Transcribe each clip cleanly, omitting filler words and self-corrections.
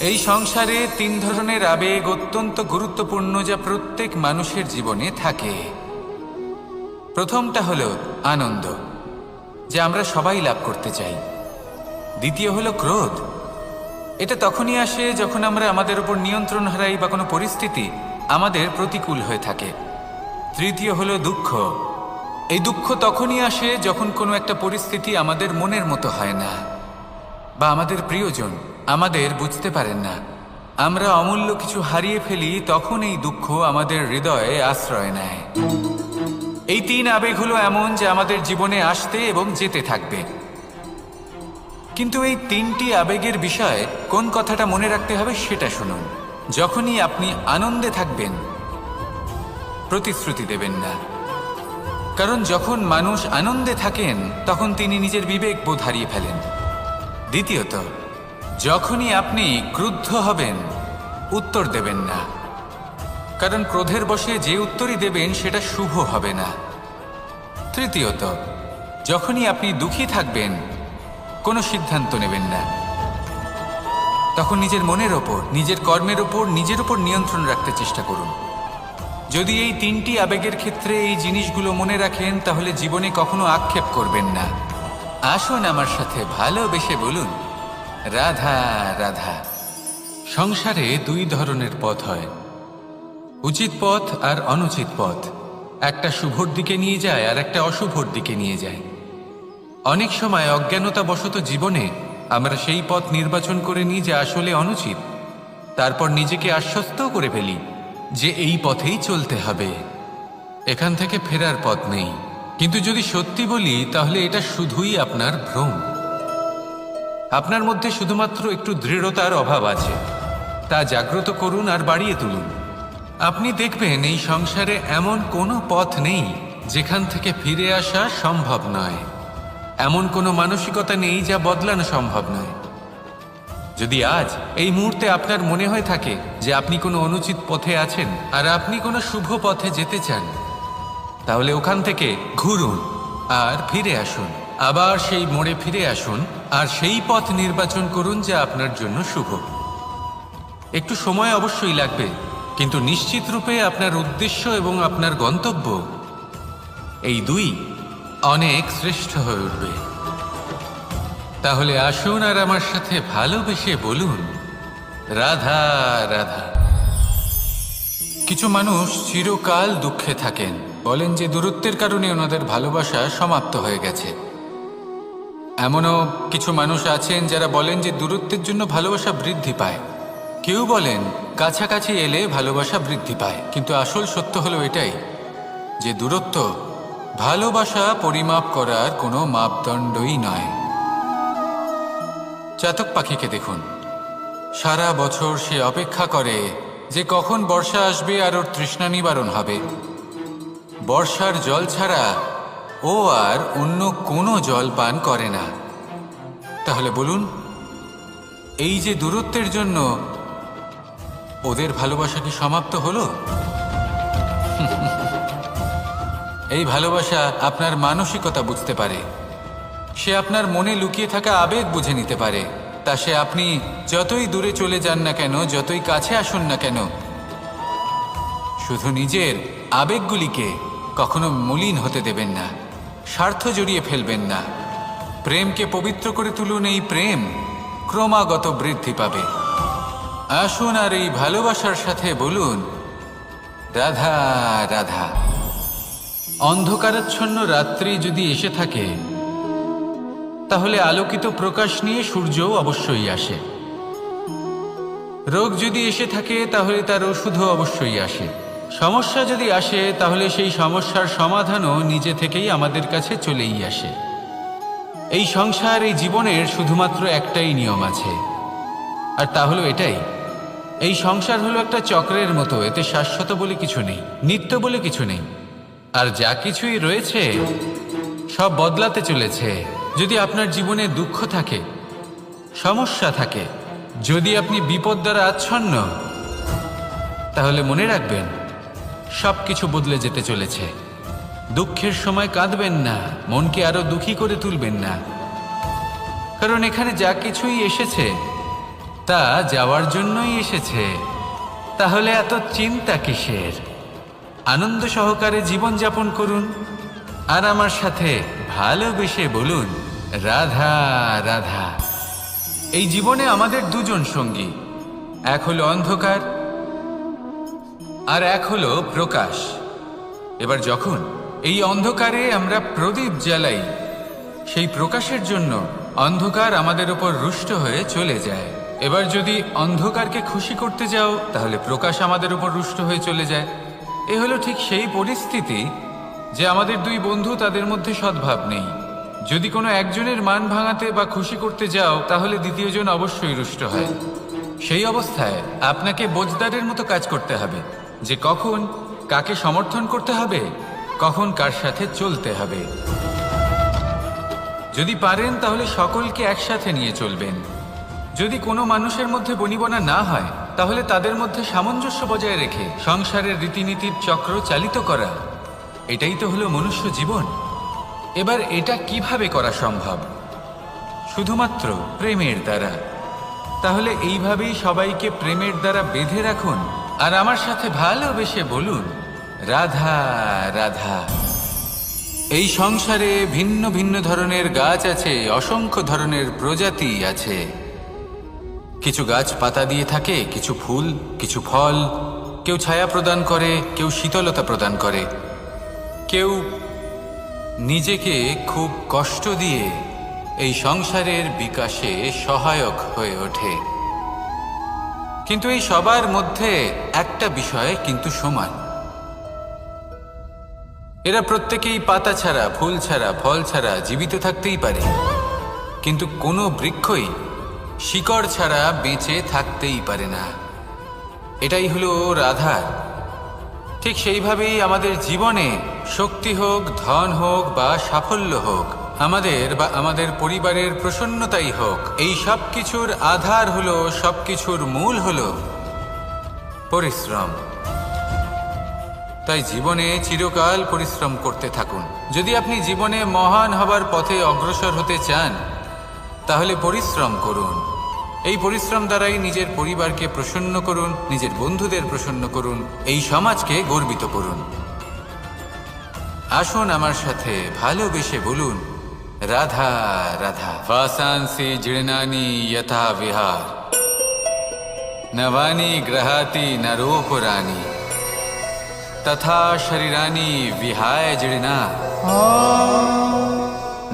এই সংসারে তিন ধরনের আবেগ অত্যন্ত গুরুত্বপূর্ণ, যা প্রত্যেক মানুষের জীবনে থাকে। প্রথমটা হলো আনন্দ, যা আমরা সবাই লাভ করতে চাই। দ্বিতীয় হলো ক্রোধ। এটা তখনই আসে যখন আমরা আমাদের উপর নিয়ন্ত্রণ হারাই বা কোনো পরিস্থিতি আমাদের প্রতিকূল হয়ে থাকে। তৃতীয় হলো দুঃখ। এই দুঃখ তখনই আসে যখন কোনো একটা পরিস্থিতি আমাদের মনের মতো হয় না, বা আমাদের প্রিয়জন আমাদের বুঝতে পারেন না, আমরা অমূল্য কিছু হারিয়ে ফেলি। তখন এই দুঃখ আমাদের হৃদয়ে আশ্রয় নেয়। এই তিন আবেগ হলো এমন যে আমাদের জীবনে আসতে এবং যেতে থাকবে। কিন্তু এই তিনটি আবেগের বিষয়ে কোন কথাটা মনে রাখতে হবে সেটা শুনুন। যখনই আপনি আনন্দে থাকবেন, প্রতিশ্রুতি দেবেন না, কারণ যখন মানুষ আনন্দে থাকেন তখন তিনি নিজের বিবেক বোধ হারিয়ে ফেলেন। দ্বিতীয়ত, যখনই আপনি ক্রুদ্ধ হবেন, উত্তর দেবেন না, কারণ ক্রোধের বশে যে উত্তরই দেবেন সেটা শুভ হবে না। তৃতীয়ত, যখনই আপনি দুঃখী থাকবেন, কোনো সিদ্ধান্ত নেবেন না, তখন নিজের মনের ওপর, নিজের কর্মের ওপর, নিজের ওপর নিয়ন্ত্রণ রাখতে চেষ্টা করুন। যদি এই তিনটি আবেগের ক্ষেত্রে এই জিনিসগুলো মনে রাখেন, তাহলে জীবনে কখনো আক্ষেপ করবেন না। আসুন আমার সাথে ভালোবেসে বলুন, রাধা রাধা। সংসারে দুই ধরনের পথ হয়, উচিত পথ আর অনুচিত পথ। একটা শুভর দিকে নিয়ে যায় আর একটা অশুভর দিকে নিয়ে যায়। অনেক সময় অজ্ঞানতাবশত জীবনে আমরা সেই পথ নির্বাচন করে নিই যা আসলে অনুচিত। তারপর নিজেকে আশ্বস্ত করে ফেলি যে এই পথেই চলতে হবে, এখান থেকে ফেরার পথ নেই। কিন্তু যদি সত্যি বলি, তাহলে এটা শুধুই আপনার ভ্রম। আপনার মধ্যে শুধুমাত্র একটু দৃঢ়তার অভাব আছে, তা জাগ্রত করুন আর বাড়িয়ে তুলুন। আপনি দেখবেন এই সংসারে এমন কোনো পথ নেই যেখান থেকে ফিরে আসা সম্ভব নয়। এমন কোনো মানসিকতা নেই যা বদলানো সম্ভব নয়। যদি আজ এই মুহূর্তে আপনার মনে হয়ে থাকে যে আপনি কোনো অনুচিত পথে আছেন আর আপনি কোনো শুভ পথে যেতে চান, তাহলে ওখান থেকে ঘুরুন আর ফিরে আসুন। আবার সেই মোড়ে ফিরে আসুন আর সেই পথ নির্বাচন করুন যা আপনার জন্য শুভ। একটু সময় অবশ্যই লাগবে, কিন্তু নিশ্চিত রূপে আপনার উদ্দেশ্য এবং আপনার গন্তব্য এই দুই অনেক শ্রেষ্ঠ হয়ে উঠবে। তাহলে আসুন আর আমার সাথে ভালোবেসে বলুন, রাধা রাধা। কিছু মানুষ চিরকাল দুঃখে থাকেন, বলেন যে দূরত্বের কারণে ওনাদের ভালোবাসা সমাপ্ত হয়ে গেছে। এমনও কিছু মানুষ আছেন যারা বলেন যে দূরত্বের জন্য ভালোবাসা বৃদ্ধি পায়। কেউ বলেন কাছাকাছি এলে ভালোবাসা বৃদ্ধি পায়। কিন্তু আসল সত্য হলো এটাই যে দূরত্ব ভালোবাসা পরিমাপ করার কোনো মাপদণ্ডই নয়। চাতক পাখিকে দেখুন, সারা বছর সে অপেক্ষা করে যে কখন বর্ষা আসবে আর ওর তৃষ্ণা নিবারণ হবে। বর্ষার জল ছাড়া ও আর অন্য কোনো জল পান করে না। তাহলে বলুন, এই যে দূরত্বের জন্য ওদের ভালোবাসা কি সমাপ্ত হলো? এই ভালোবাসা আপনার মানসিকতা বুঝতে পারে, সে আপনার মনে লুকিয়ে থাকা আবেগ বুঝে নিতে পারে। তা সে আপনি যতই দূরে চলে যান না কেন, যতই কাছে আসুন না কেন, শুধু নিজের আবেগগুলিকে কখনো মলিন হতে দেবেন না, স্বার্থ জড়িয়ে ফেলবেন না। প্রেমকে পবিত্র করে তুলুন, এই প্রেম ক্রমাগত বৃদ্ধি পাবে। আসুন আর এই ভালোবাসার সাথে বলুন, রাধা রাধা। অন্ধকারাচ্ছন্ন রাত্রি যদি এসে থাকে, তাহলে আলোকিত প্রকাশ নিয়ে সূর্যও অবশ্যই আসে। রোগ যদি এসে থাকে, তাহলে তার ওষুধও অবশ্যই আসে। সমস্যা যদি আসে, তাহলে সেই সমস্যার সমাধানও নিজে থেকেই আমাদের কাছে চলেই আসে। এই সংসার, এই জীবনের শুধুমাত্র একটাই নিয়ম আছে, আর তা হলো এটাই, এই সংসার হলো একটা চক্রের মতো। এতে শাশ্বত বলে কিছু নেই, নিত্য বলে কিছু নেই। আর যা কিছুই রয়েছে সব বদলাতে চলেছে। যদি আপনার জীবনে দুঃখ থাকে, সমস্যা থাকে, যদি আপনি বিপদ দ্বারা আচ্ছন্ন, তাহলে মনে রাখবেন সব কিছু বদলে যেতে চলেছে। দুঃখের সময় কাঁদবেন না, মনকে আরো দুঃখী করে তুলবেন না, কারণ এখানে যা কিছুই এসেছে তা যাওয়ার জন্যই এসেছে। তাহলে এত চিন্তা কিসের? আনন্দ সহকারে জীবনযাপন করুন আর আমার সাথে ভালোবেসে বলুন, রাধা রাধা। এই জীবনে আমাদের দুজন সঙ্গী, এক হলো অন্ধকার আর এক হলো প্রকাশ। এবার যখন এই অন্ধকারে আমরা প্রদীপ জ্বালাই, সেই প্রকাশের জন্য অন্ধকার আমাদের উপর রুষ্ট হয়ে চলে যায়। এবার যদি অন্ধকারকে খুশি করতে যাও, তাহলে প্রকাশ আমাদের উপর রুষ্ট হয়ে চলে যায়। এ হলো ঠিক সেই পরিস্থিতি যে আমাদের দুই বন্ধু, তাদের মধ্যে সদ্ভাব নেই। যদি কোনো একজনের মান ভাঙাতে বা খুশি করতে যাও, তাহলে দ্বিতীয়জন অবশ্যই রুষ্ট হয়। সেই অবস্থায় আপনাকে বোঝদারের মতো কাজ করতে হবে যে কখন কাকে সমর্থন করতে হবে, কখন কার সাথে চলতে হবে। যদি পারেন তাহলে সকলকে একসাথে নিয়ে চলবেন। যদি কোনো মানুষের মধ্যে বনিবনা না হয়, তাহলে তাদের মধ্যে সামঞ্জস্য বজায় রেখে সংসারের রীতিনীতির চক্র চালিত করা, এটাই তো হলো মনুষ্য জীবন। এবার এটা কিভাবে করা সম্ভব? শুধুমাত্র প্রেমের দ্বারা। তাহলে এইভাবেই সবাইকে প্রেমের দ্বারা বেঁধে রাখুন আর আমার সাথে ভালোবেসে বলুন, রাধা রাধা। এই সংসারে ভিন্ন ভিন্ন ধরনের গাছ আছে, অসংখ্য ধরনের প্রজাতি আছে। কিছু গাছ পাতা দিয়ে থাকে, কিছু ফুল, কিছু ফল। কেউ ছায়া প্রদান করে, কেউ শীতলতা প্রদান করে, কেউ নিজেকে খুব কষ্ট দিয়ে এই সংসারের বিকাশে সহায়ক হয়ে ওঠে। কিন্তু এই সবার মধ্যে একটা বিষয় কিন্তু সমান। এরা প্রত্যেকেই পাতা ছাড়া, ফুল ছাড়া, ফল ছাড়া জীবিত থাকতেই পারে, কিন্তু কোনো বৃক্ষই শিকড় ছাড়া বেঁচে থাকতেই পারে না। এটাই হলো রাধার। ঠিক সেইভাবেই আমাদের জীবনে শক্তি হোক, ধন হোক বা সাফল্য হোক, আমাদের বা আমাদের পরিবারের প্রসন্নতাই হোক, এই সব কিছুর আধার হলো, সব কিছুর মূল হলো পরিশ্রম। তাই জীবনে চিরকাল পরিশ্রম করতে থাকুন। যদি আপনি জীবনে মহান হবার পথে অগ্রসর হতে চান, তাহলে পরিশ্রম করুন। এই পরিশ্রম দ্বারাই নিজের পরিবারকে প্রসন্ন করুন, নিজের বন্ধুদের প্রসন্ন করুন, এই সমাজকে গর্বিত করুন। আসুন আমার সাথে ভালোবেসে বলুন, রাধা রাধা। বাসাংসি জীর্ণানি যথা বিহার, নবানি গ্রহাতি নরোপরানি, তথা শরীরানি বিহায় জীর্ণা,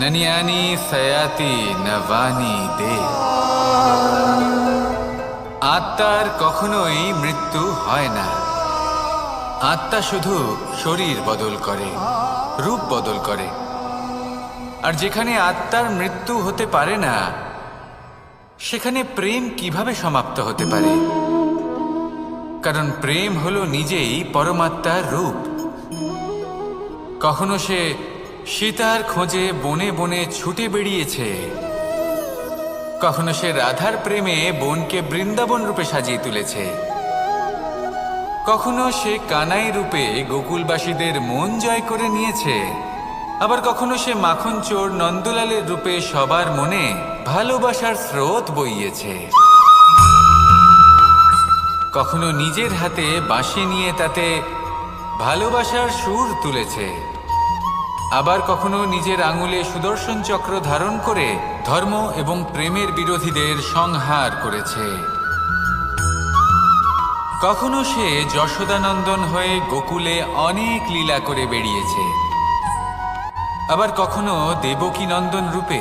ননিয়ানি সয়াতি নবানি দে। আত্মার কখনোই মৃত্যু হয় না। আত্মা শুধু শরীর বদল করে, রূপ বদল করে। আর যেখানে আত্মার মৃত্যু হতে পারে না, সেখানে প্রেম কিভাবে সমাপ্ত হতে পারে? কারণ প্রেম হলো নিজেই পরমাত্মার রূপ। কখনো সে সীতার খোঁজে বনে বনে ছুটে বেরিয়েছে, কখনো সে রাধার প্রেমে বনকে বৃন্দাবন রূপে সাজিয়ে তুলেছে, কখনো সে কানাই রূপে গোকুলবাসীদের মন জয় করে নিয়েছে, আবার কখনো সে মাখন চোর নন্দলালের রূপে সবার মনে ভালোবাসার স্রোত বইয়েছে। কখনো নিজের হাতে বাঁশি নিয়ে তাতে ভালোবাসার সুর তুলেছে, আবার কখনো নিজের আঙুলে সুদর্শন চক্র ধারণ করে ধর্ম এবং প্রেমের বিরোধীদের সংহার করেছে। কখনো সে যশোদানন্দন হয়ে গোকুলে অনেক লীলা করে বেরিয়েছে, আবার কখনো দেবকী নন্দন রূপে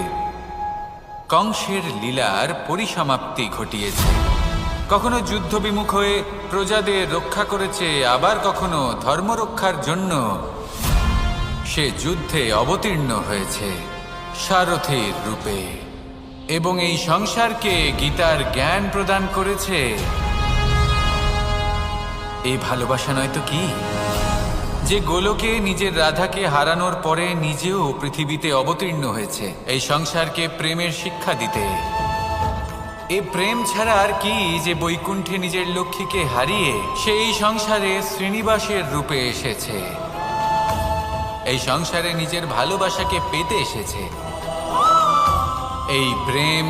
কংসের লীলার পরিসমাপ্তি ঘটিয়েছে। কখনো যুদ্ধ বিমুখ হয়ে প্রজাদের রক্ষা করেছে, আবার কখনো ধর্ম রক্ষার জন্য সে যুদ্ধে অবতীর্ণ হয়েছে সারথীর রূপে, এবং এই সংসারকে গীতার জ্ঞান প্রদান করেছে। এই ভালোবাসা নয় তো কি? যে গোলকে নিজের রাধাকে হারানোর পরে নিজেও পৃথিবীতে অবতীর্ণ হয়েছে এই সংসারকে প্রেমের শিক্ষা দিতে। এ প্রেম ছাড়া আর কি যে বৈকুণ্ঠে নিজের লক্ষ্মীকে হারিয়ে সেই সংসারে শ্রীনিবাসের রূপে এসেছে, এই সংসারে নিজের ভালোবাসাকে পেতে এসেছে। এই প্রেম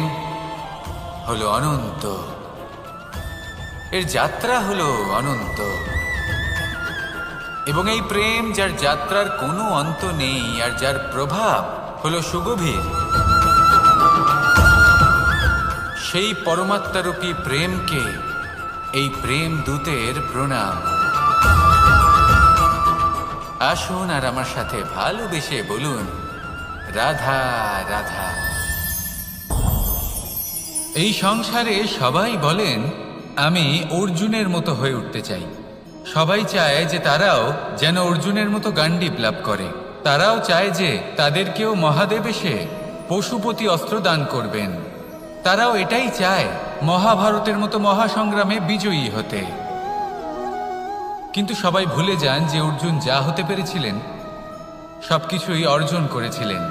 হলো অনন্ত, এর যাত্রা হলো অনন্ত, এবং এই প্রেম যার যাত্রার কোনো অন্ত নেই আর যার প্রভাব হলো সুগভীর, সেই পরমাত্মারূপী প্রেমকে এই প্রেম দূতের প্রণাম। আসুন আর আমার সাথে ভালোবেসে বলুন, রাধা রাধা। এই সংসারে সবাই বলেন, আমি অর্জুনের মতো হয়ে উঠতে চাই। সবাই চায় যে তারাও যেন অর্জুনের মতো গান্ডীব লাভ করে। তারাও চায় যে তাদেরকেও মহাদেব এসে পশুপতি অস্ত্র দান করবেন। তারাও এটাই চায় মহাভারতের মতো মহাসংগ্রামে বিজয়ী হতে। কিন্তু সবাই ভুলে যান যে অর্জুন যা হতে পেরেছিলেন সবকিছুই অর্জন করেছিলেন।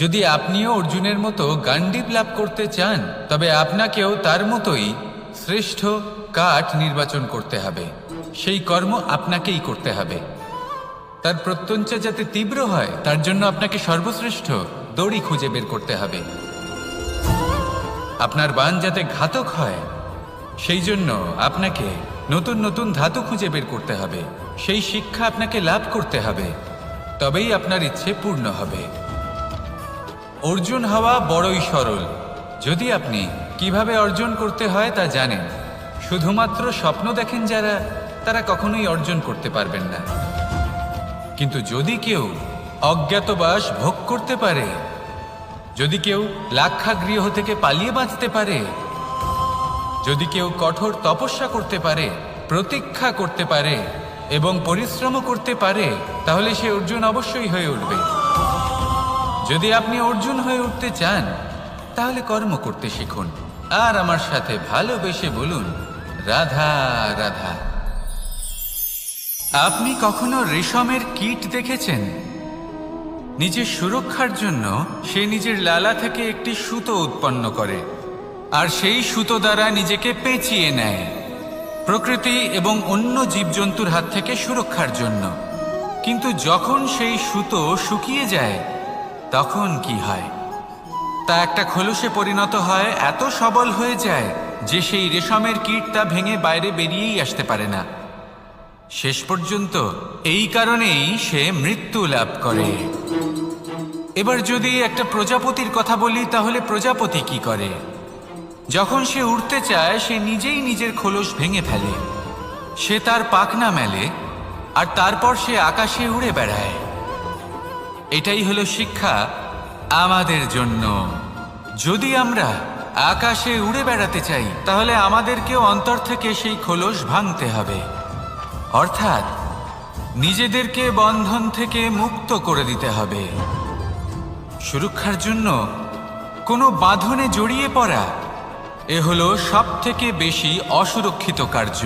যদি আপনিও অর্জুনের মতো গান্ডীব লাভ করতে চান, তবে আপনাকেও তার মতোই শ্রেষ্ঠ কাঠ নির্বাচন করতে হবে। সেই কর্ম আপনাকেই করতে হবে। তার প্রত্যঞ্চা যাতে তীব্র হয়, তার জন্য আপনাকে সর্বশ্রেষ্ঠ দড়ি খুঁজে বের করতে হবে। আপনার বাণ যাতে ঘাতক হয়, সেই জন্য আপনাকে নতুন নতুন ধাতু খুঁজে বের করতে হবে। সেই শিক্ষা আপনাকে লাভ করতে হবে, তবেই আপনার ইচ্ছে পূর্ণ হবে। অর্জুন হওয়া বড়ই সরল, যদি আপনি কিভাবে অর্জন করতে হয় তা জানেন। শুধুমাত্র স্বপ্ন দেখেন যারা, তারা কখনোই অর্জন করতে পারবেন না। কিন্তু যদি কেউ অজ্ঞাতবাস ভোগ করতে পারে, যদি কেউ লাক্ষাগৃহ থেকে পালিয়ে বাঁচতে পারে, যদি কেউ কঠোর তপস্যা করতে পারে, প্রতীক্ষা করতে পারে এবং পরিশ্রম করতে পারে, তাহলে সে অর্জুন অবশ্যই হয়ে উঠবে। যদি আপনি অর্জুন হয়ে উঠতে চান, তাহলে কর্ম করতে শিখুন আর আমার সাথে ভালোবেসে বলুন, রাধা রাধা। আপনি কখনো রেশমের কীট দেখেছেন? নিজের সুরক্ষার জন্য সে নিজের লালা থেকে একটি সুতো উৎপন্ন করে আর সেই সুতো দ্বারা নিজেকে পেঁচিয়ে নেয়, প্রকৃতি এবং অন্য জীবজন্তুর হাত থেকে সুরক্ষার জন্য। কিন্তু যখন সেই সুতো শুকিয়ে যায়, তখন কি হয়? তা একটা খোলসে পরিণত হয়, এত সবল হয়ে যায় যে সেই রেশমের কীট তা ভেঙে বাইরে বেরিয়েই আসতে পারে না। শেষ পর্যন্ত এই কারণেই সে মৃত্যু লাভ করে। এবার যদি একটা প্রজাপতির কথা বলি, তাহলে প্রজাপতি কি করে? যখন সে উড়তে চায়, সে নিজেই নিজের খোলস ভেঙে ফেলে। সে তার পাখনা মেলে আর তারপর সে আকাশে উড়ে বেড়ায়। এটাই হলো শিক্ষা আমাদের জন্য। যদি আমরা আকাশে উড়ে বেড়াতে চাই, তাহলে আমাদেরকেও অন্তর থেকে সেই খোলস ভাঙতে হবে, অর্থাৎ নিজেদেরকে বন্ধন থেকে মুক্ত করে দিতে হবে। সুরক্ষার জন্য কোনো বাঁধনে জড়িয়ে পড়া, এ হলো সবথেকে বেশি অসুরক্ষিত কার্য।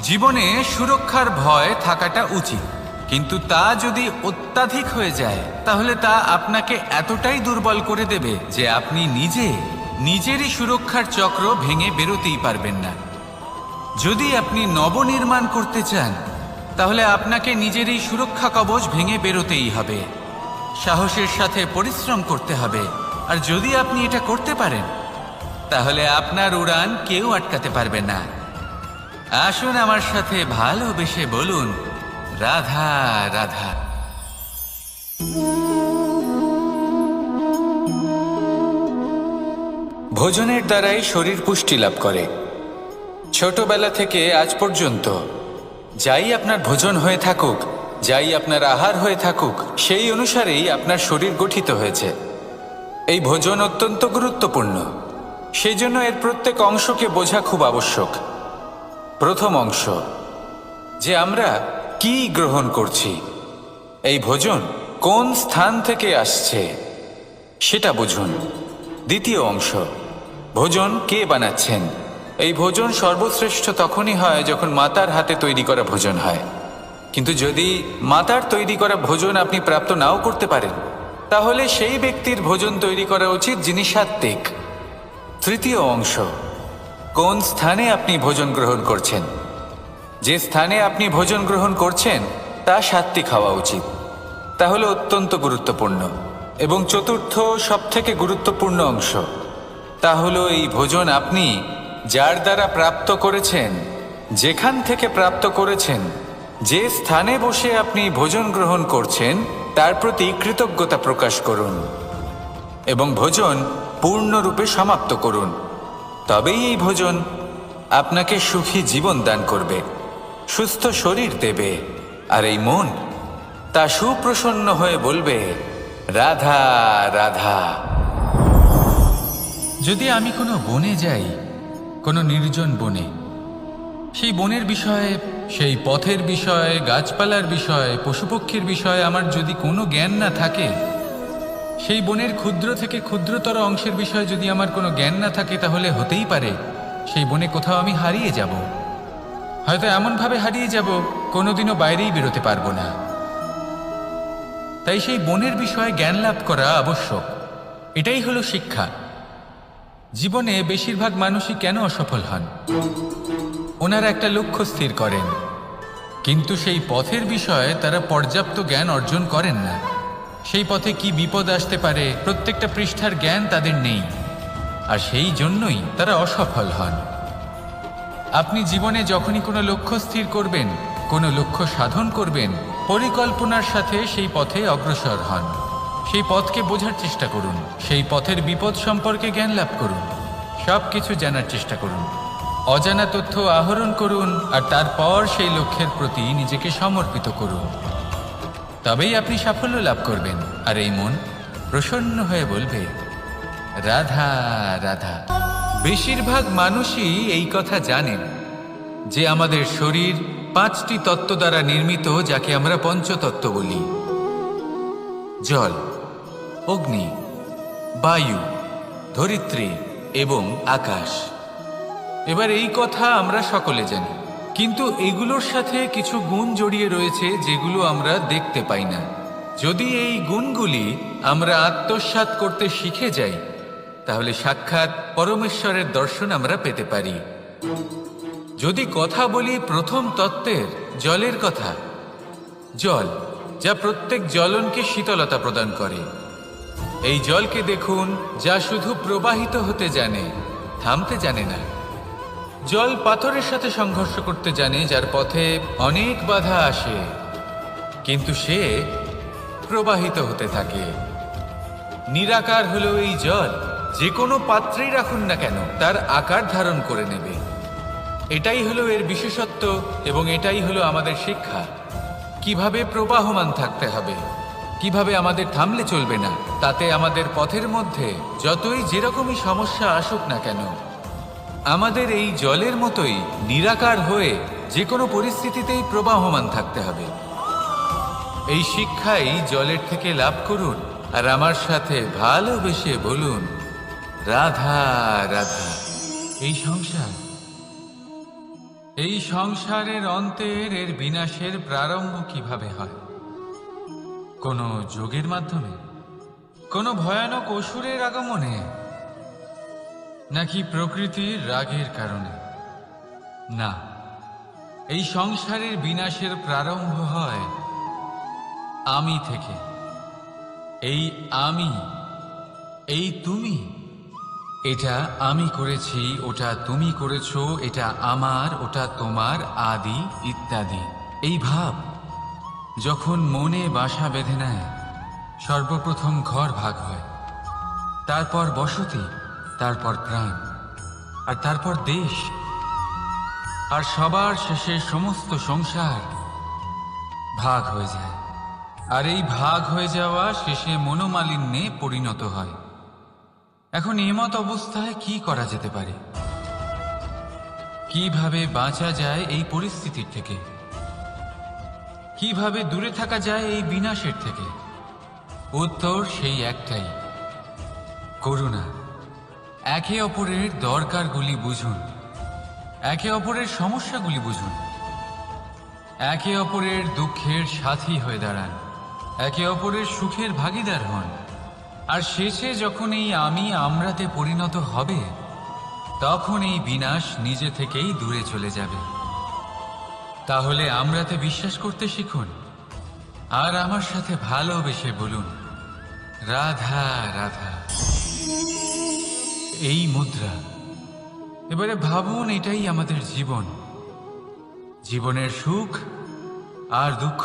জীবনে সুরক্ষার ভয় থাকাটা উচিত, কিন্তু তা যদি অত্যাধিক হয়ে যায়, তাহলে তা আপনাকে এতটাই দুর্বল করে দেবে যে আপনি নিজেরই সুরক্ষার চক্র ভেঙে বেরোতেই পারবেন না। যদি আপনি নবনির্মাণ করতে চান, তাহলে আপনাকে নিজের এই সুরক্ষা কবচ ভেঙে বেরোতেই হবে। সাহসের সাথে পরিশ্রম করতে হবে। আর যদি আপনি এটা করতে পারেন, তাহলে আপনার উড়ান কেউ আটকাতে পারবে না। আসুন আমার সাথে ভালোবেসে বলুন, রাধা রাধা। ভোজনের দ্বারাই শরীর পুষ্টি লাভ করে। ছোটবেলা থেকে আজ পর্যন্ত যাই আপনার ভোজন হয়ে থাকুক, যাই আপনার আহার হয়ে থাকুক, সেই অনুসারেই আপনার শরীর গঠিত হয়েছে। এই ভোজন অত্যন্ত গুরুত্বপূর্ণ, সেই জন্য এর প্রত্যেক অংশকে বোঝা খুব আবশ্যক। প্রথম অংশ, যে আমরা কি গ্রহণ করছি, এই ভোজন কোন স্থান থেকে আসছে সেটা বুঝুন। দ্বিতীয় অংশ, ভোজন কে বানাচ্ছেন। এই ভোজন সর্বশ্রেষ্ঠ তখনই হয় যখন মাতার হাতে তৈরি করা ভোজন হয়। কিন্তু যদি মাতার তৈরি করা ভোজন আপনি প্রাপ্ত নাও করতে পারেন, তাহলে সেই ব্যক্তির ভোজন তৈরি করা উচিত যিনি সাত্ত্বিক। তৃতীয় অংশ, কোন স্থানে আপনি ভোজন গ্রহণ করছেন। যে স্থানে আপনি ভোজন গ্রহণ করছেন তা সাত্ত্বিক হওয়া উচিত। তাহলে অত্যন্ত গুরুত্বপূর্ণ। এবং চতুর্থ সবথেকে গুরুত্বপূর্ণ অংশ, তা হলো এই ভোজন আপনি যার দ্বারা প্রাপ্ত করেছেন, যেখান থেকে প্রাপ্ত করেছেন, যে স্থানে বসে আপনি ভোজন গ্রহণ করছেন তার প্রতি কৃতজ্ঞতা প্রকাশ করুন এবং ভোজন পূর্ণরূপে সমাপ্ত করুন। তবেই এই ভোজন আপনাকে সুখী জীবন দান করবে, সুস্থ শরীর দেবে, আর এই মন তা সুপ্রসন্ন হয়ে বলবে, রাধা রাধা। যদি আমি কোনো বনে যাই, কোনো নির্জন বনে, সেই বনের বিষয়ে, সেই পথের বিষয়ে, গাছপালার বিষয়ে, পশুপক্ষীর বিষয়ে আমার যদি কোনো জ্ঞান না থাকে, সেই বনের ক্ষুদ্র থেকে ক্ষুদ্রতর অংশের বিষয়ে যদি আমার কোনো জ্ঞান না থাকে, তাহলে হতেই পারে সেই বনে কোথাও আমি হারিয়ে যাব। হয়তো এমনভাবে হারিয়ে যাব কোনোদিনও বাইরেই বেরোতে পারবো না। তাই সেই বনের বিষয়ে জ্ঞান লাভ করা আবশ্যক। এটাই হলো শিক্ষা। জীবনে বেশিরভাগ মানুষই কেন অসফল হন? ওনারা একটা লক্ষ্য স্থির করেন, কিন্তু সেই পথের বিষয়ে তারা পর্যাপ্ত জ্ঞান অর্জন করেন না। সেই পথে কি বিপদ আসতে পারে প্রত্যেকটা পৃষ্ঠার জ্ঞান তাদের নেই, আর সেই জন্যই তারা অসফল হন। আপনি জীবনে যখনই কোনো লক্ষ্য স্থির করবেন, কোনো লক্ষ্য সাধন করবেন, পরিকল্পনার সাথে সেই পথে অগ্রসর হন। সেই পথকে বোঝার চেষ্টা করুন, সেই পথের বিপদ সম্পর্কে জ্ঞান লাভ করুন, সব কিছু জানার চেষ্টা করুন, অজানা তথ্য আহরণ করুন, আর তারপর সেই লক্ষ্যের প্রতি নিজেকে সমর্পিত করুন। তবেই আপনি সাফল্য লাভ করবেন, আর এই মন প্রসন্ন হয়ে বলবে, রাধা রাধা। বেশিরভাগ মানুষই এই কথা জানেন যে আমাদের শরীর 5টি তত্ত্ব দ্বারা নির্মিত, যাকে আমরা পঞ্চতত্ত্ব বলি: জল, অগ্নি, বায়ু, ধরিত্রী এবং আকাশ। এবার এই কথা আমরা সকলে জানি, কিন্তু এগুলোর সাথে কিছু গুণ জড়িয়ে রয়েছে যেগুলো আমরা দেখতে পাই না। যদি এই গুণগুলি আমরা আত্মসাৎ করতে শিখে যাই, তাহলে সাক্ষাৎ পরমেশ্বরের দর্শন আমরা পেতে পারি। যদি কথা বলি প্রথম তত্ত্বের, জলের কথা, জল যা প্রত্যেক জ্বলনকে শীতলতা প্রদান করে। এই জলকে দেখুন, যা শুধু প্রবাহিত হতে জানে, থামতে জানে না। জল পাথরের সাথে সংঘর্ষ করতে জানে, যার পথে অনেক বাধা আসে, কিন্তু সে প্রবাহিত হতে থাকে। নিরাকার হলো এই জল, যে কোনো পাত্রেই রাখুন না কেন তার আকার ধারণ করে নেবে। এটাই হলো এর বিশেষত্ব, এবং এটাই হলো আমাদের শিক্ষা। কিভাবে প্রবাহমান থাকতে হবে, কিভাবে আমাদের থামলে চলবে না, তাতে আমাদের পথের মধ্যে যতই যেরকমই সমস্যা আসুক না কেন, আমাদের এই জলের মতোই নিরাকার হয়ে যে কোনো পরিস্থিতিতেই প্রবাহমান থাকতে হবে। এই শিক্ষাই জলের থেকে লাভ করুন, আর আমার সাথে ভালোবেসে বলুন, রাধা রাধা। এই সংসারের অন্তের, এর বিনাশের প্রারম্ভ কিভাবে হয়? কোনো যোগের মাধ্যমে, কোনো ভয়ানক অসুরের আগমনে, নাকি প্রকৃতির রাগের কারণে? না, এই সংসারের বিনাশের প্রারম্ভ হয় আমি থেকে। এই আমি, এই তুমি, এটা আমি করেছি, ওটা তুমি করেছো, এটা আমার, ওটা তোমার, আদি ইত্যাদি। এই ভাব যখন মনে বাসা বেঁধে নেয়, সর্বপ্রথম ঘর ভাগ হয়, তারপর বসতি, তারপর প্রাণ, আর তারপর দেশ, আর সবার শেষে সমস্ত সংসার ভাগ হয়ে যায়। আর এই ভাগ হয়ে যাওয়া শেষে মনোমালিন্যে পরিণত হয়। এখন এমত অবস্থায় কি করা যেতে পারে? কিভাবে বাঁচা যায় এই পরিস্থিতির থেকে? কিভাবে দূরে থাকা যায় এই বিনাশের থেকে? উত্তর সেই একটাই, করুণা। একে অপরের দরকারগুলি বুঝুন, একে অপরের সমস্যাগুলি বুঝুন, একে অপরের দুঃখের সাথী হয়ে দাঁড়ান, একে অপরের সুখের ভাগীদার হন। আর শেষে যখন এই আমি আমরাতে পরিণত হবে, তখন এই বিনাশ নিজে থেকেই দূরে চলে যাবে। তাহলে আমরাতে বিশ্বাস করতে শিখুন, আর আমার সাথে ভালোবেসে বলুন, রাধা রাধা। এই মুদ্রা, এবারে ভাবুন, এটাই আমাদের জীবন। জীবনের সুখ আর দুঃখ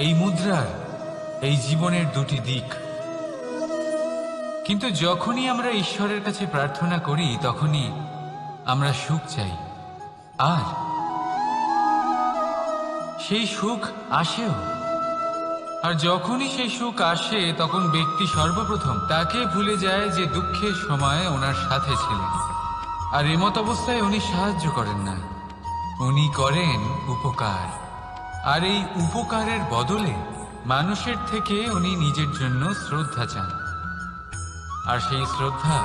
এই মুদ্রার, এই জীবনের দুটি দিক। কিন্তু যখনই আমরা ঈশ্বরের কাছে প্রার্থনা করি তখনই আমরা সুখ চাই, আর সেই সুখ আসেও। আর যখনই সেই সুখ আসে তখন ব্যক্তি সর্বপ্রথম তাকে ভুলে যায় যে দুঃখের সময় ওনার সাথে ছিলেন। আর এমত অবস্থায় উনি সাহায্য করেন না, উনি করেন উপকার। আর এই উপকারের বদলে মানুষের থেকে উনি নিজের জন্য শ্রদ্ধা চান। আর সেই শ্রদ্ধা,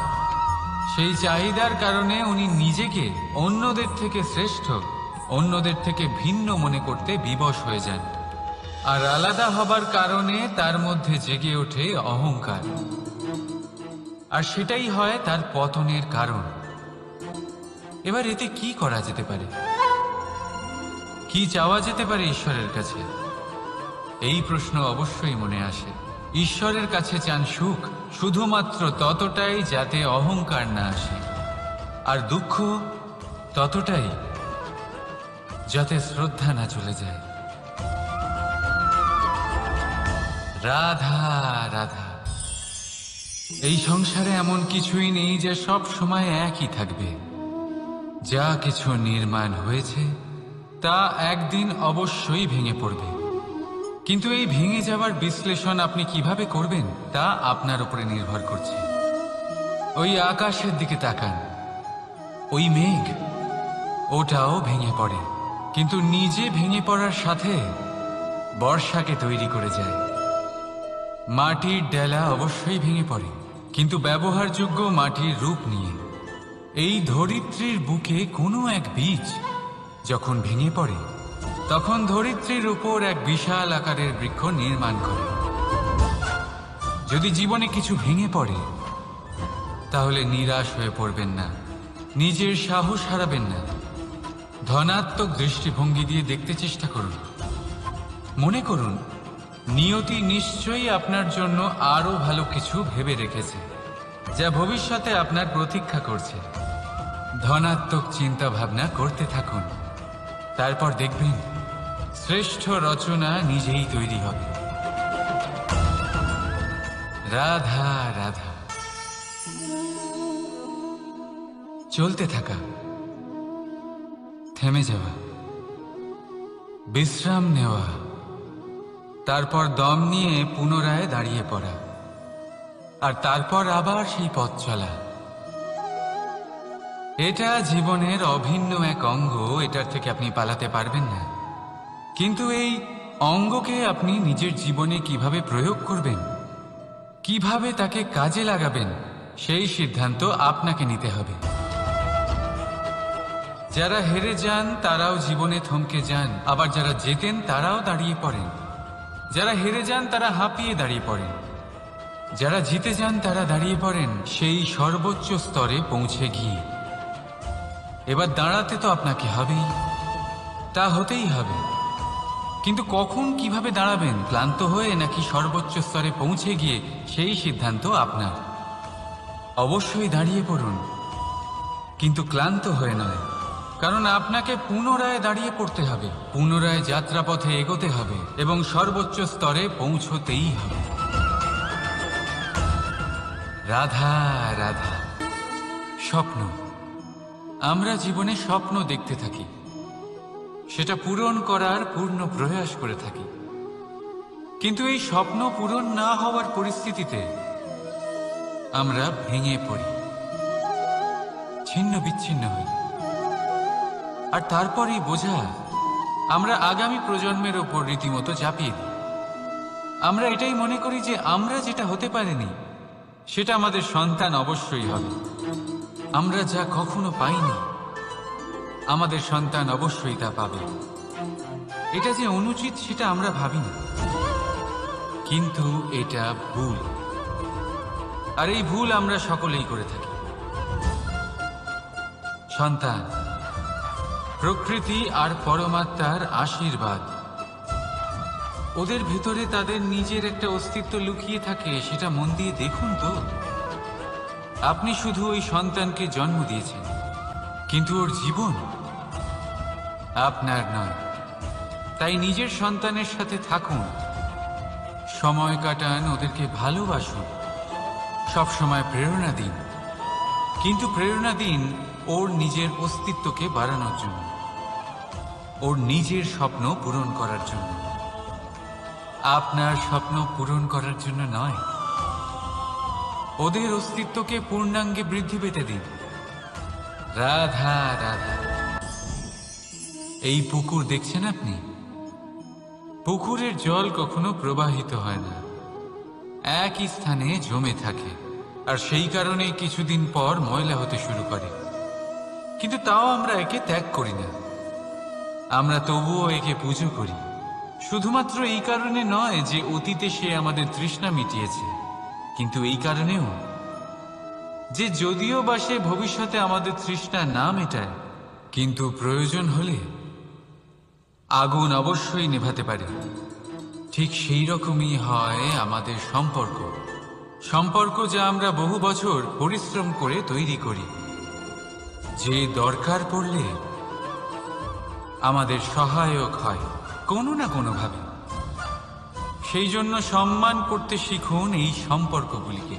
সেই চাহিদার কারণে উনি নিজেকে অন্যদের থেকে শ্রেষ্ঠ, অন্যদের থেকে ভিন্ন মনে করতে বিবশ হয়ে যান। আর আলাদা হবার কারণে তার মধ্যে জেগে ওঠে অহংকার, আর সেটাই হয় তার পতনের কারণ। এবার এতে কি করা যেতে পারে? কি চাওয়া যেতে পারে ঈশ্বরের কাছে? এই প্রশ্ন অবশ্যই মনে আসে। ঈশ্বরের কাছে চান সুখ, শুধুমাত্র ততটাই যাতে অহংকার না আসে, আর দুঃখ ততটাই যাতে শ্রদ্ধা না চলে যায়। রাধা রাধা। এই সংসারে এমন কিছুই নেই যে সব সময় একই থাকবে। যা কিছু নির্মাণ হয়েছে তা একদিন অবশ্যই ভেঙে পড়বে, কিন্তু এই ভেঙে যাওয়ার বিশ্লেষণ আপনি কিভাবে করবেন তা আপনার উপরে নির্ভর করছে। ওই আকাশের দিকে তাকান, ওই মেঘ, ওটাও ভেঙে পড়ে, কিন্তু নিজে ভেঙে পড়ার সাথে বর্ষাকে তৈরি করে যায়। মাটির ডেলা অবশ্যই ভেঙে পড়ে, কিন্তু ব্যবহারযোগ্য মাটির রূপ নিয়ে। এই ধরিত্রীর বুকে কোনো এক বীজ যখন ভেঙে পড়ে তখন ধরিত্রীর উপর এক বিশাল আকারের বৃক্ষ নির্মাণ করে। যদি জীবনে কিছু ভেঙে পড়ে তাহলে নিরাশ হয়ে পড়বেন না, নিজের সাহস হারাবেন না। ধনাত্মক দৃষ্টিভঙ্গি দিয়ে দেখতে চেষ্টা করুন। মনে করুন নিয়তি নিশ্চয়ই আপনার জন্য আরো ভালো কিছু ভেবে রেখেছে, যা ভবিষ্যতে আপনার প্রতীক্ষা করছে। ধনাত্মক চিন্তা ভাবনা করতে থাকুন, তারপর দেখবেন শ্রেষ্ঠ রচনা নিজেই তৈরি হবে। রাধা রাধা। চলতে থাকা, থেমে যাওয়া, বিশ্রাম নেওয়া, তারপর দম নিয়ে পুনরায় দাঁড়িয়ে পড়া, আর তারপর আবার সেই পথ চলা। এটা জীবনের অভিন্ন এক অঙ্গ, এটার থেকে আপনি পালাতে পারবেন না। কিন্তু এই অঙ্গকে আপনি নিজের জীবনে কিভাবে প্রয়োগ করবেন, কিভাবে তাকে কাজে লাগাবেন, সেই সিদ্ধান্ত আপনাকে নিতে হবে। যারা হেরে যান তারাও জীবনে থমকে যান, আবার যারা জেতেন তারাও দাঁড়িয়ে পড়েন। যারা হেরে যান তারা হাঁপিয়ে দাঁড়িয়ে পড়েন, যারা জিতে যান তারা দাঁড়িয়ে পড়েন সেই সর্বোচ্চ স্তরে পৌঁছে গিয়ে। এবার দাঁড়াতে তো আপনাকে হবেই, তা হতেই হবে। কিন্তু কখন, কিভাবে দাঁড়াবেন, ক্লান্ত হয়ে নাকি সর্বোচ্চ স্তরে পৌঁছে গিয়ে, সেই সিদ্ধান্ত আপনার। অবশ্যই দাঁড়িয়ে পড়ুন, কিন্তু ক্লান্ত হয়ে নয়, কারণ আপনাকে পুনরায় দাঁড়িয়ে পড়তে হবে, পুনরায় যাত্রাপথে এগোতে হবে এবং সর্বোচ্চ স্তরে পৌঁছতেই হবে। রাধা রাধা। স্বপ্ন, আমরা জীবনে স্বপ্ন দেখতে থাকি, সেটা পূরণ করার পূর্ণ প্রয়াস করে থাকি, কিন্তু এই স্বপ্ন পূরণ না হওয়ার পরিস্থিতিতে আমরা ভেঙে পড়ি, ছিন্ন বিচ্ছিন্ন হই। আর তারপরই বোঝা আমরা আগামী প্রজন্মের ওপর রীতিমতো চাপিয়ে দিই। আমরা এটাই মনে করি যে আমরা যেটা হতে পারিনি সেটা আমাদের সন্তান অবশ্যই হবে। আমরা যা কখনো পাইনি আমাদের সন্তান অবশ্যই তা পাবে। এটা যে অনুচিত সেটা আমরা ভাবি না, কিন্তু এটা ভুল, আর এই ভুল আমরা সকলেই করে থাকি। সন্তান প্রকৃতি আর পরমাত্মার আশীর্বাদ। ওদের ভেতরে তাদের নিজের একটা অস্তিত্ব লুকিয়ে থাকে, সেটা মন দিয়ে দেখুন তো। আপনি শুধু ওই সন্তানকে জন্ম দিয়েছেন, কিন্তু ওর জীবন আপনার নয়। তাই নিজের সন্তানের সাথে থাকুন, সময় কাটান, ওদেরকে ভালোবাসুন, সবসময় প্রেরণা দিন, কিন্তু প্রেরণা দিন ওর নিজের অস্তিত্বকে বাড়ানোর জন্য, ওর নিজের স্বপ্ন পূরণ করার জন্য, আপনার স্বপ্ন পূরণ করার জন্য নয়। ওদের অস্তিত্বকে পূর্ণাঙ্গে বৃদ্ধি পেতে দিন। রাধা রাধা। এই পুকুর দেখছেন আপনি? পুকুরের জল কখনো প্রবাহিত হয় না, একই স্থানে জমে থাকে, আর সেই কারণে কিছুদিন পর ময়লা হতে শুরু করে। কিন্তু তাও আমরা একে ত্যাগ করি না, আমরা তবুও একে পুজো করি। শুধুমাত্র এই কারণে নয় যে অতীতে সে আমাদের তৃষ্ণা মিটিয়েছে, কিন্তু এই কারণেও যে যদিও বা সে ভবিষ্যতে আমাদের তৃষ্ণা না মেটায়, কিন্তু প্রয়োজন হলে আগুন অবশ্যই নেভাতে পারে। ঠিক সেই রকমই হয় আমাদের সম্পর্ক, সম্পর্ক যা আমরা বহু বছর পরিশ্রম করে তৈরি করি, যে দরকার পড়লে আমাদের সহায়ক হয় কোনো না কোনোভাবে। সেই জন্য সম্মান করতে শিখুন এই সম্পর্কগুলিকে,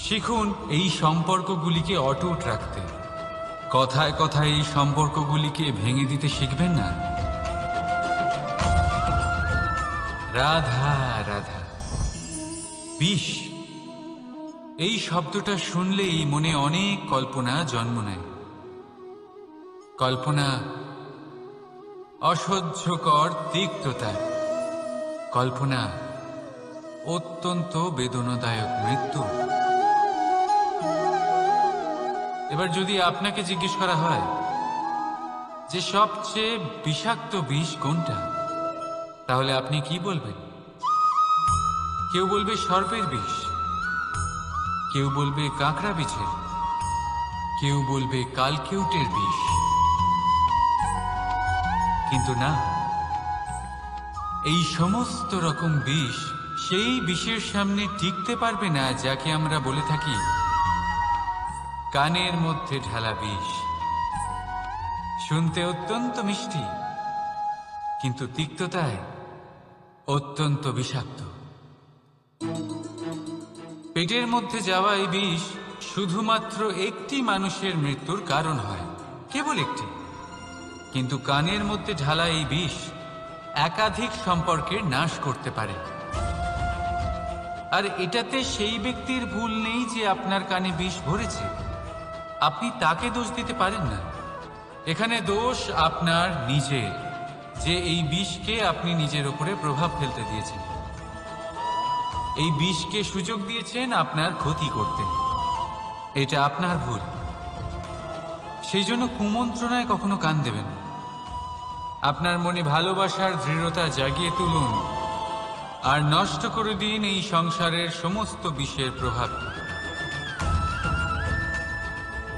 শিখুন এই সম্পর্কগুলিকে অটুট রাখতে। কথায় কথায় এই সম্পর্কগুলিকে ভেঙে দিতে শিখবেন না। রাধা রাধা। বিষ, এই শব্দটা শুনলেই মনে অনেক কল্পনা জন্ম নেয়। কল্পনা অসহ্যকর তিক্ততা, কল্পনা অত্যন্ত বেদনাদায়ক মৃত্যু। এবার যদি আপনাকে জিজ্ঞেস করা হয় যে সবচেয়ে বিষাক্ত বিষ কোনটা, তাহলে আপনি কি বলবেন? কেউ বলবে সর্পের বিষ, কেউ বলবে কাঁকড়া বিছের, কেউ বলবে কালকেউটের বিষ। কিন্তু না, এই সমস্ত রকম বিষ সেই বিষের সামনে টিকতে পারবে না যাকে আমরা বলে থাকি কানের মধ্যে ঢালা বিষ। শুনতে অত্যন্ত মিষ্টি, কিন্তু তিক্ততায় অত্যন্ত বিষাক্ত। পেটের মধ্যে যাওয়া এই বিষ শুধুমাত্র একটি মানুষের মৃত্যুর কারণ হয়, কেবল একটি। কিন্তু কানের মধ্যে ঢালা এই বিষ একাধিক সম্পর্কের নাশ করতে পারে। আর এটাতে সেই ব্যক্তির ভুল নেই যে আপনার কানে বিষ ভরেছে, আপনি তাকে দোষ দিতে পারেন না। এখানে দোষ আপনার নিজের, যে এই বিষকে আপনি নিজের উপরে প্রভাব ফেলতে দিয়েছেন, এই বিষকে সুযোগ দিয়েছেন আপনার ক্ষতি করতে। এটা আপনার ভুল। সেই জন্য কুমন্ত্রণায় কখনো কান দেবেন না। আপনার মনে ভালোবাসার দৃঢ়তা জাগিয়ে তুলুন আর নষ্ট করে দিন এই সংসারের সমস্ত বিষের প্রভাব।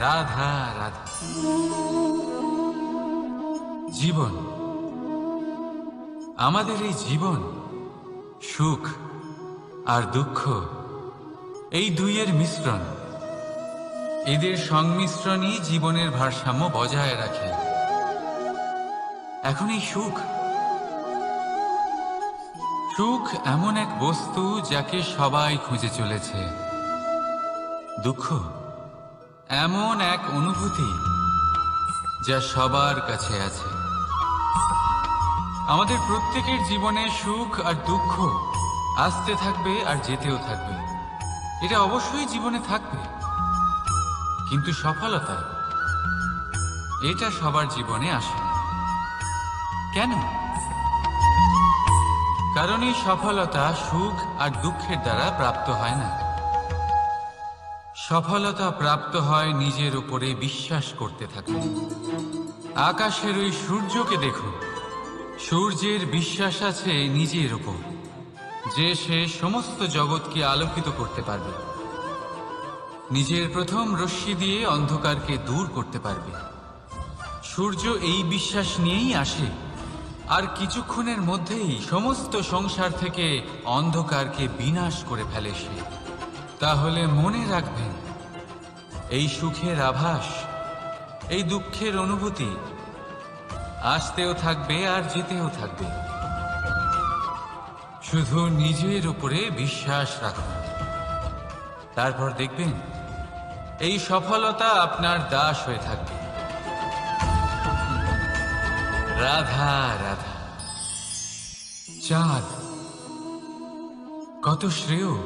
রাধা রাধা। জীবন, আমাদের এই জীবন, সুখ আর দুঃখ, এই দুইয়ের মিশ্রণ। এদের সংমিশ্রণই জীবনের ভারসাম্য বজায় রাখে। এখন এই সুখ, সুখ এমন এক বস্তু যাকে সবাই খুঁজে চলেছে। দুঃখ এমন এক অনুভূতি যা সবার কাছে আছে। আমাদের প্রত্যেকের জীবনে সুখ আর দুঃখ আসতে থাকবে আর যেতেও থাকবে, এটা অবশ্যই জীবনে থাকবে। কিন্তু সফলতা, এটা সবার জীবনে আসে না। কেন? কারণ এই সফলতা সুখ আর দুঃখের দ্বারা প্রাপ্ত হয় না। সফলতা প্রাপ্ত হয় নিজের উপরে বিশ্বাস করতে থাকলে। আকাশের ওই সূর্যকে দেখুন, সূর্যের বিশ্বাস আছে নিজের উপর যে সে সমস্ত জগৎকে আলোকিত করতে পারবে, নিজের প্রথম রশ্মি দিয়ে অন্ধকারকে দূর করতে পারবে। সূর্য এই বিশ্বাস নিয়েই আসে, আর কিছুক্ষণের মধ্যেই সমস্ত সংসার থেকে অন্ধকারকে বিনাশ করে ফেলে সে। তাহলে মনে রাখবেন, এই সুখের আভাস, এই দুঃখের অনুভূতি আসতেও থাকবে আর যেতেও থাকবে। শুধু নিজের উপরে বিশ্বাস রাখুন, তারপর দেখবেন এই সফলতা আপনার দাস হয়ে থাকবে। রাধা রাধা। চাঁদ কত শ্রেয়